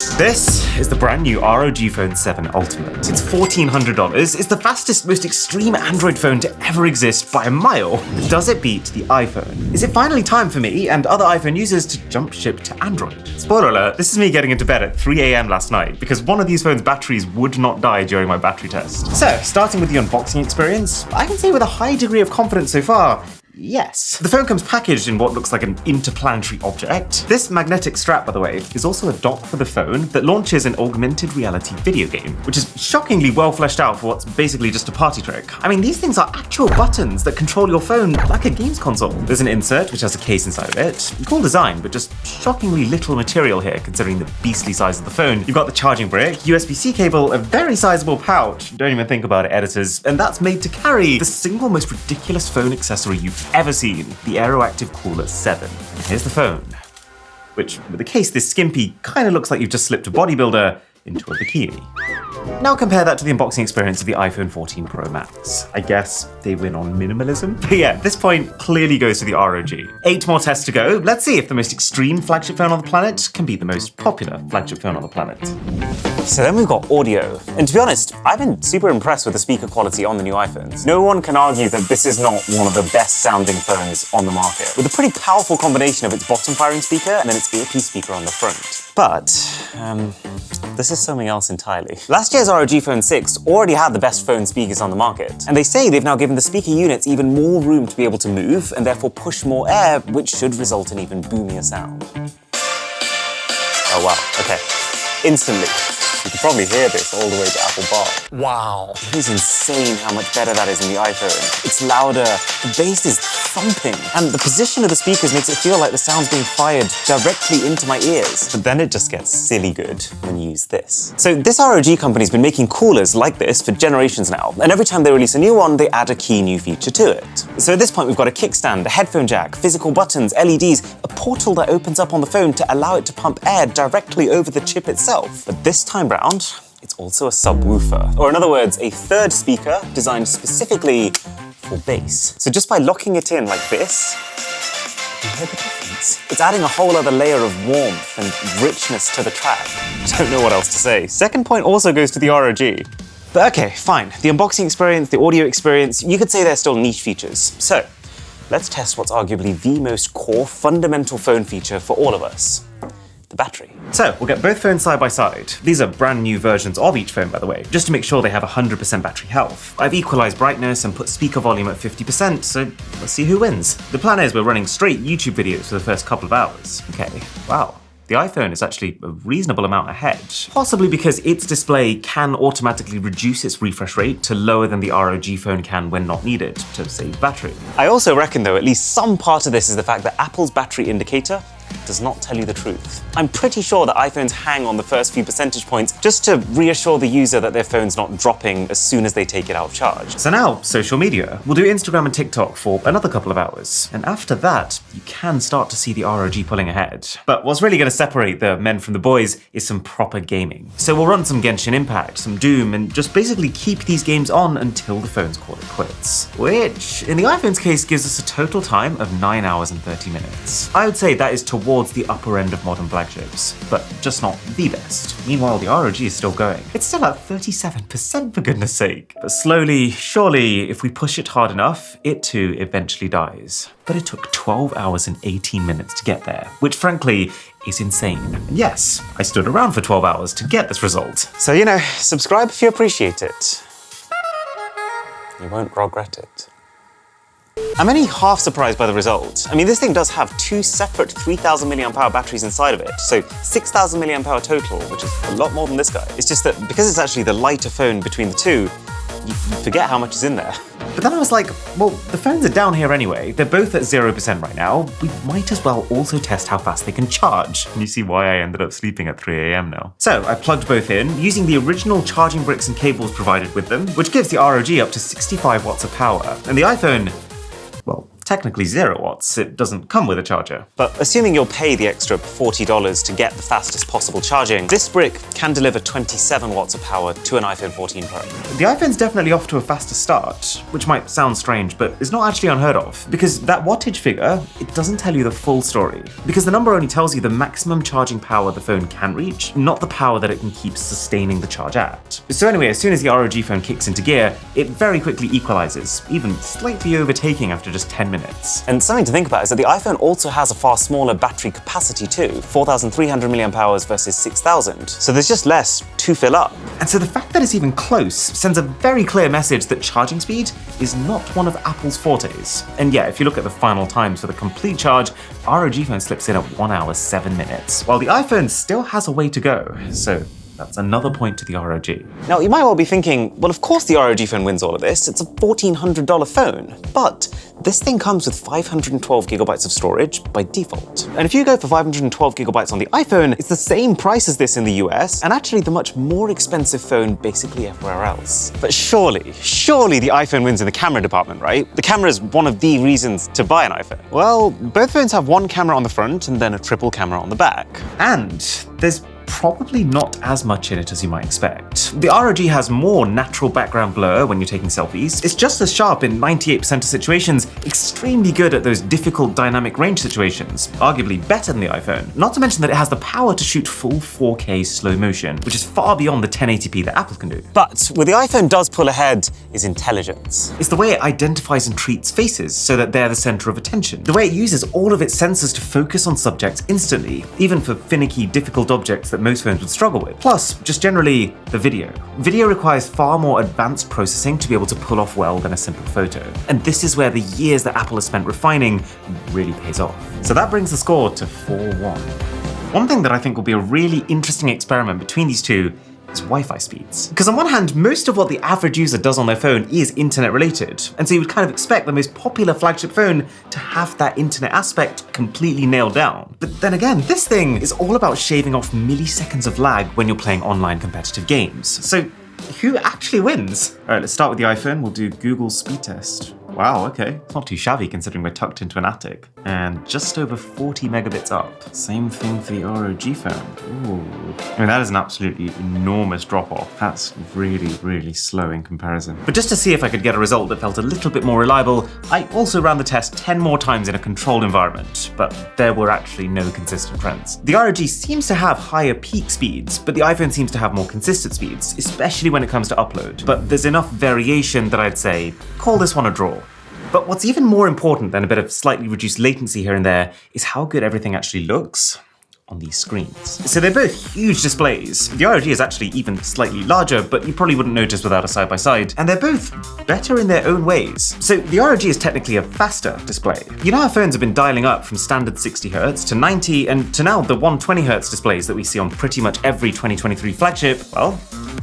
This is the brand new ROG Phone 7 Ultimate. It's $1,400. It's the fastest, most extreme Android phone to ever exist by a mile. But does it beat the iPhone? Is it finally time for me and other iPhone users to jump ship to Android? Spoiler alert, this is me getting into bed at 3 a.m. last night because one of these phones' batteries would not die during my battery test. So, starting with the unboxing experience, I can say with a high degree of confidence so far, yes. The phone comes packaged in what looks like an interplanetary object. This magnetic strap, by the way, is also a dock for the phone that launches an augmented reality video game, which is shockingly well fleshed out for what's basically just a party trick. I mean, these things are actual buttons that control your phone like a games console. There's an insert, which has a case inside of it. Cool design, but just shockingly little material here, considering the beastly size of the phone. You've got the charging brick, USB-C cable, a very sizable pouch, don't even think about it, editors, and that's made to carry the single most ridiculous phone accessory you've ever seen, the Aeroactive Cooler 7. And here's the phone, which, with the case this skimpy, kind of looks like you've just slipped a bodybuilder into a bikini. Now compare that to the unboxing experience of the iPhone 14 Pro Max. I guess they win on minimalism? But yeah, this point clearly goes to the ROG. 8 more tests to go. Let's see if the most extreme flagship phone on the planet can beat the most popular flagship phone on the planet. So then we've got audio. And to be honest, I've been super impressed with the speaker quality on the new iPhones. No one can argue that this is not one of the best sounding phones on the market, with a pretty powerful combination of its bottom firing speaker and then its earpiece speaker on the front. But, this is something else entirely. Last year's ROG Phone 6 already had the best phone speakers on the market, and they say they've now given the speaker units even more room to be able to move and therefore push more air, which should result in even boomier sound. Oh wow, okay. Instantly. You can probably hear this all the way to Apple Park. Wow. It is insane how much better that is in the iPhone. It's louder, the bass is thumping, and the position of the speakers makes it feel like the sound's being fired directly into my ears. But then it just gets silly good when you use this. So this ROG company's been making coolers like this for generations now, and every time they release a new one, they add a key new feature to it. So at this point, we've got a kickstand, a headphone jack, physical buttons, LEDs, a portal that opens up on the phone to allow it to pump air directly over the chip itself. But this time round, it's also a subwoofer, or in other words, a third speaker designed specifically for bass. So just by locking it in like this, you hear the difference. It's adding a whole other layer of warmth and richness to the track. Don't know what else to say. Second point also goes to the ROG. But okay, fine. The unboxing experience, the audio experience, you could say they're still niche features. So let's test what's arguably the most core, fundamental phone feature for all of us. The battery. So, we'll get both phones side by side. These are brand new versions of each phone, by the way, just to make sure they have 100% battery health. I've equalized brightness and put speaker volume at 50%, so let's see who wins. The plan is we're running straight YouTube videos for the first couple of hours. Okay, wow. The iPhone is actually a reasonable amount ahead, possibly because its display can automatically reduce its refresh rate to lower than the ROG phone can when not needed to save battery. I also reckon though at least some part of this is the fact that Apple's battery indicator does not tell you the truth. I'm pretty sure that iPhones hang on the first few percentage points just to reassure the user that their phone's not dropping as soon as they take it out of charge. So now, social media. We'll do Instagram and TikTok for another couple of hours. And after that, you can start to see the ROG pulling ahead. But what's really going to separate the men from the boys is some proper gaming. So we'll run some Genshin Impact, some Doom, and just basically keep these games on until the phones call it quits. Which, in the iPhone's case, gives us a total time of 9 hours and 30 minutes. I would say that is towards the upper end of modern flagships, but just not the best. Meanwhile, the ROG is still going. It's still at 37% for goodness sake. But slowly, surely, if we push it hard enough, it too eventually dies. But it took 12 hours and 18 minutes to get there, which frankly is insane. And yes, I stood around for 12 hours to get this result. So, you know, subscribe if you appreciate it. You won't regret it. I'm only half surprised by the result. I mean, this thing does have 2 separate 3,000 mAh batteries inside of it, so 6,000 mAh total, which is a lot more than this guy. It's just that because it's actually the lighter phone between the two, you forget how much is in there. But then I was like, well, the phones are down here anyway. They're both at 0% right now. We might as well also test how fast they can charge. And you see why I ended up sleeping at 3 a.m. now. So I plugged both in using the original charging bricks and cables provided with them, which gives the ROG up to 65 watts of power. And the iPhone, well, technically 0 watts. It doesn't come with a charger. But assuming you'll pay the extra $40 to get the fastest possible charging, this brick can deliver 27 watts of power to an iPhone 14 Pro. The iPhone's definitely off to a faster start, which might sound strange, but is not actually unheard of, because that wattage figure, it doesn't tell you the full story. Because the number only tells you the maximum charging power the phone can reach, not the power that it can keep sustaining the charge at. So anyway, as soon as the ROG Phone kicks into gear, it very quickly equalizes, even slightly overtaking after just 10 minutes. And something to think about is that the iPhone also has a far smaller battery capacity too, 4,300 mAh versus 6,000. So there's just less to fill up. And so the fact that it's even close sends a very clear message that charging speed is not one of Apple's fortes. And yeah, if you look at the final times for the complete charge, ROG Phone slips in at 1 hour 7 minutes, while the iPhone still has a way to go. So that's another point to the ROG. Now, you might well be thinking, well, of course the ROG Phone wins all of this. It's a $1,400 phone. But this thing comes with 512 gigabytes of storage by default. And if you go for 512 gigabytes on the iPhone, it's the same price as this in the US, and actually the much more expensive phone basically everywhere else. But surely the iPhone wins in the camera department, right? The camera is one of the reasons to buy an iPhone. Well, both phones have one camera on the front and then a triple camera on the back. And there's probably not as much in it as you might expect. The ROG has more natural background blur when you're taking selfies. It's just as sharp in 98% of situations, extremely good at those difficult dynamic range situations, arguably better than the iPhone. Not to mention that it has the power to shoot full 4K slow motion, which is far beyond the 1080p that Apple can do. But where the iPhone does pull ahead is intelligence. It's the way it identifies and treats faces so that they're the center of attention. The way it uses all of its sensors to focus on subjects instantly, even for finicky, difficult objects that most phones would struggle with. Plus, just generally, the video. Video requires far more advanced processing to be able to pull off well than a simple photo. And this is where the years that Apple has spent refining really pays off. So that brings the score to 4-1. One thing that I think will be a really interesting experiment between these two is Wi-Fi speeds. Because on one hand, most of what the average user does on their phone is internet related, and so you would kind of expect the most popular flagship phone to have that internet aspect completely nailed down. But then again, this thing is all about shaving off milliseconds of lag when you're playing online competitive games. So who actually wins? All right, let's start with the iPhone. We'll do Google speed test. Wow, okay. It's not too shabby considering we're tucked into an attic. And just over 40 megabits up. Same thing for the ROG phone. Ooh. I mean, that is an absolutely enormous drop-off. That's really, really slow in comparison. But just to see if I could get a result that felt a little bit more reliable, I also ran the test 10 more times in a controlled environment, but there were actually no consistent trends. The ROG seems to have higher peak speeds, but the iPhone seems to have more consistent speeds, especially when it comes to upload. But there's enough variation that I'd say, call this one a draw. But what's even more important than a bit of slightly reduced latency here and there is how good everything actually looks on these screens. So they're both huge displays. The ROG is actually even slightly larger, but you probably wouldn't notice without a side-by-side. And they're both better in their own ways. So the ROG is technically a faster display. You know how phones have been dialing up from standard 60Hz to 90 and to now the 120Hz displays that we see on pretty much every 2023 flagship? Well,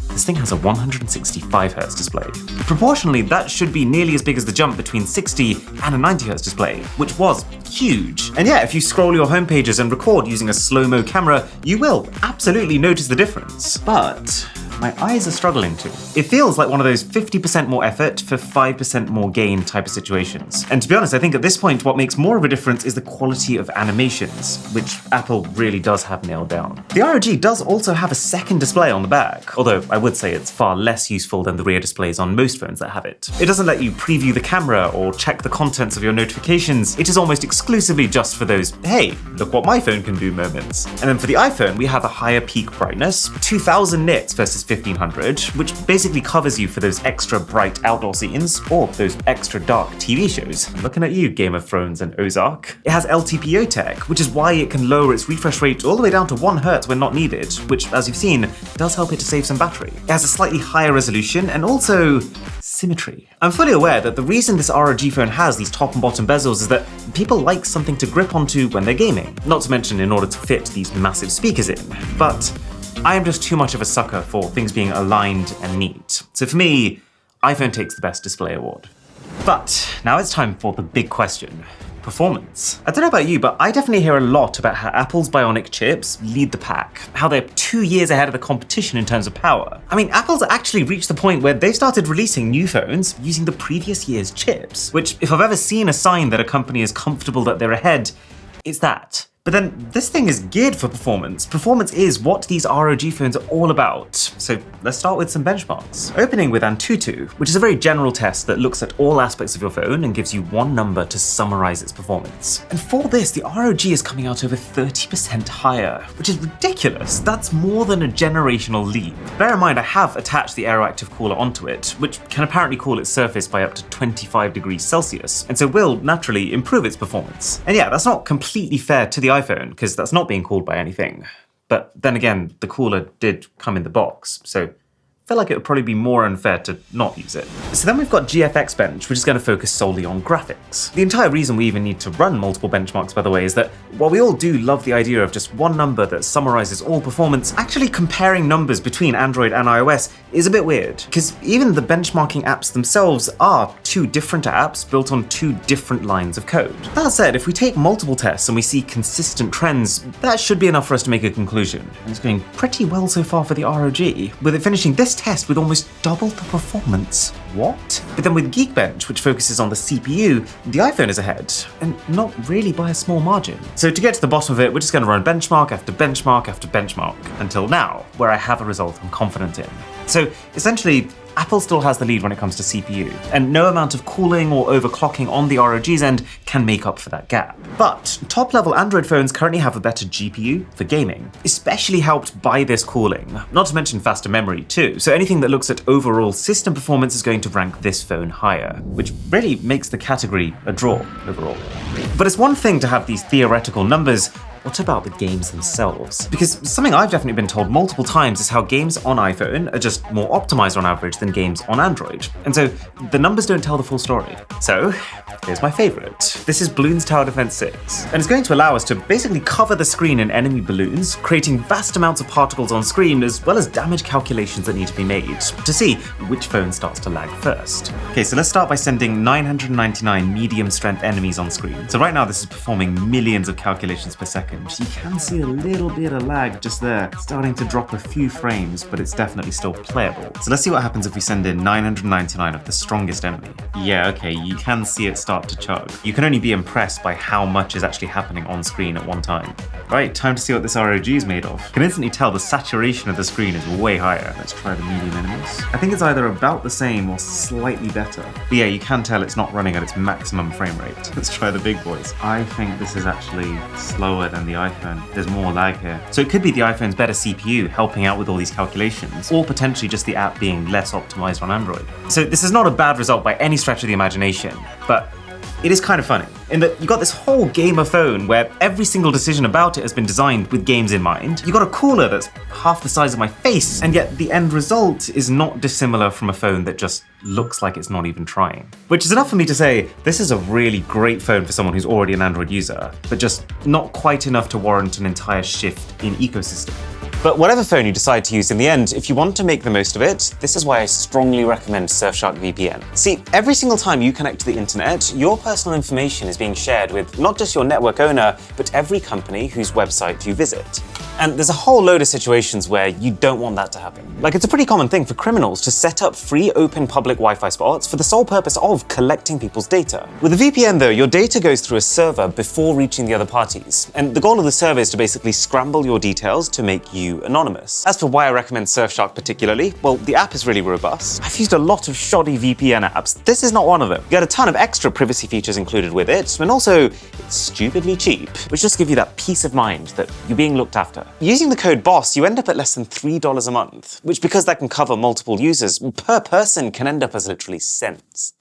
this thing has a 165Hz display. Proportionally, that should be nearly as big as the jump between 60 and a 90Hz display, which was huge. And yeah, if you scroll your home pages and record using a slow-mo camera, you will absolutely notice the difference. But my eyes are struggling to. It feels like one of those 50% more effort for 5% more gain type of situations. And to be honest, I think at this point, what makes more of a difference is the quality of animations, which Apple really does have nailed down. The ROG does also have a second display on the back, although I would say it's far less useful than the rear displays on most phones that have it. It doesn't let you preview the camera or check the contents of your notifications. It is almost exclusively just for those, hey, look what my phone can do moments. And then for the iPhone, we have a higher peak brightness, 2000 nits versus 1500, which basically covers you for those extra bright outdoor scenes or those extra dark TV shows. I'm looking at you, Game of Thrones and Ozark. It has LTPO tech, which is why it can lower its refresh rate all the way down to 1 Hz when not needed, which, as you've seen, does help it to save some battery. It has a slightly higher resolution and also symmetry. I'm fully aware that the reason this ROG phone has these top and bottom bezels is that people like something to grip onto when they're gaming, not to mention in order to fit these massive speakers in. But I am just too much of a sucker for things being aligned and neat. So for me, iPhone takes the best display award. But now it's time for the big question. performance. I don't know about you, but I definitely hear a lot about how Apple's Bionic chips lead the pack, how they're 2 years ahead of the competition in terms of power. I mean, Apple's actually reached the point where they started releasing new phones using the previous year's chips, which if I've ever seen a sign that a company is comfortable that they're ahead, it's that. But then this thing is geared for performance. Performance is what these ROG phones are all about. So let's start with some benchmarks. Opening with Antutu, which is a very general test that looks at all aspects of your phone and gives you one number to summarize its performance. And for this, the ROG is coming out over 30% higher, which is ridiculous. That's more than a generational leap. Bear in mind, I have attached the Aeroactive cooler onto it, which can apparently cool its surface by up to 25 degrees Celsius, and so will naturally improve its performance. And yeah, that's not completely fair to the iPhone, because that's not being cooled by anything. But then again, the cooler did come in the box, so I feel like it would probably be more unfair to not use it. So then we've got GFX Bench, which is going to focus solely on graphics. The entire reason we even need to run multiple benchmarks, by the way, is that while we all do love the idea of just one number that summarizes all performance, actually comparing numbers between Android and iOS is a bit weird, because even the benchmarking apps themselves are two different apps built on two different lines of code. That said, if we take multiple tests and we see consistent trends, that should be enough for us to make a conclusion. And it's going pretty well so far for the ROG, with it finishing this test with almost double the performance. What? But then with Geekbench, which focuses on the CPU, the iPhone is ahead, and not really by a small margin. So to get to the bottom of it, we're just going to run benchmark after benchmark after benchmark, until now, where I have a result I'm confident in. So essentially, Apple still has the lead when it comes to CPU, and no amount of cooling or overclocking on the ROG's end can make up for that gap. But top-level Android phones currently have a better GPU for gaming, especially helped by this cooling, not to mention faster memory too, so anything that looks at overall system performance is going to rank this phone higher, which really makes the category a draw overall. But it's one thing to have these theoretical numbers. What about the games themselves? Because something I've definitely been told multiple times is how games on iPhone are just more optimized on average than games on Android. And so the numbers don't tell the full story. So here's my favorite. This is Bloons Tower Defense 6. And it's going to allow us to basically cover the screen in enemy balloons, creating vast amounts of particles on screen, as well as damage calculations that need to be made to see which phone starts to lag first. Okay, so let's start by sending 999 medium strength enemies on screen. So right now this is performing millions of calculations per second. You can see a little bit of lag just there, starting to drop a few frames, but it's definitely still playable. So let's see what happens if we send in 999 of the strongest enemy. Yeah, okay, you can see it start to chug. You can only be impressed by how much is actually happening on screen at one time. Right, time to see what this ROG is made of. You can instantly tell the saturation of the screen is way higher. Let's try the medium enemies. I think it's either about the same or slightly better. But yeah, you can tell it's not running at its maximum frame rate. Let's try the big boys. I think this is actually slower than the iPhone. There's more lag here. So it could be the iPhone's better CPU helping out with all these calculations, or potentially just the app being less optimized on Android. So this is not a bad result by any stretch of the imagination, but it is kind of funny in that you got this whole gamer phone where every single decision about it has been designed with games in mind. You got a cooler that's half the size of my face, and yet the end result is not dissimilar from a phone that just looks like it's not even trying. Which is enough for me to say, this is a really great phone for someone who's already an Android user, but just not quite enough to warrant an entire shift in ecosystem. But whatever phone you decide to use in the end, if you want to make the most of it, this is why I strongly recommend Surfshark VPN. See, every single time you connect to the internet, your personal information is being shared with not just your network owner, but every company whose website you visit. And there's a whole load of situations where you don't want that to happen. Like, it's a pretty common thing for criminals to set up free open public Wi-Fi spots for the sole purpose of collecting people's data. With a VPN though, your data goes through a server before reaching the other parties. And the goal of the server is to basically scramble your details to make you anonymous. As for why I recommend Surfshark particularly, well, the app is really robust. I've used a lot of shoddy VPN apps. This is not one of them. You get a ton of extra privacy features included with it, and also it's stupidly cheap, which just gives you that peace of mind that you're being looked after. Using the code BOSS, you end up at less than $3 a month, which, because that can cover multiple users, per person can end up as literally cents.